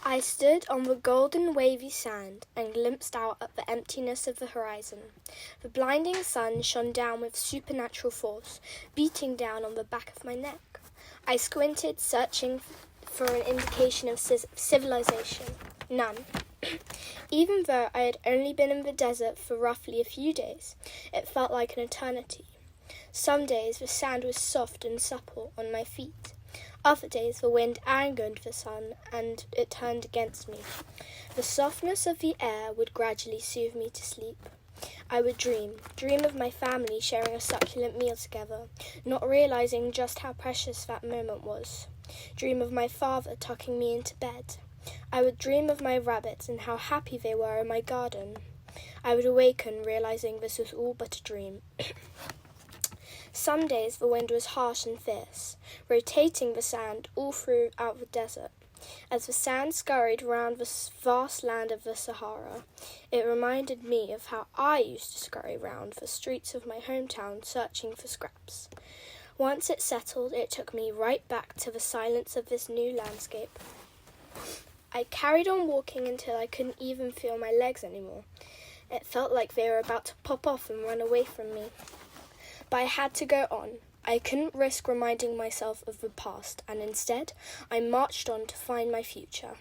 I stood on the golden wavy sand and glimpsed out at the emptiness of the horizon. The blinding sun shone down with supernatural force, beating down on the back of my neck. I squinted, searching for an indication of civilization. None. Even though I had only been in the desert for roughly a few days, it felt like an eternity. Some days the sand was soft and supple on my feet. Other days the wind angered the sun and it turned against me. The softness of the air would gradually soothe me to sleep. I would dream of my family sharing a succulent meal together, not realizing just how precious that moment was. Dream of my father tucking me into bed. I would dream of my rabbits and how happy they were in my garden. I would awaken realizing this was all but a dream. Some days the wind was harsh and fierce, rotating the sand all throughout the desert. As the sand scurried round the vast land of the Sahara, it reminded me of how I used to scurry round the streets of my hometown searching for scraps. Once it settled, it took me right back to the silence of this new landscape. I carried on walking until I couldn't even feel my legs anymore. It felt like they were about to pop off and run away from me. But I had to go on. I couldn't risk reminding myself of the past, and instead I marched on to find my future.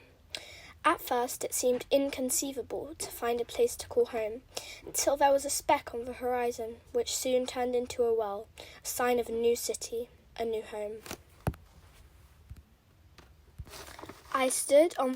At first it seemed inconceivable to find a place to call home, until there was a speck on the horizon, which soon turned into a well, a sign of a new city, a new home. I stood on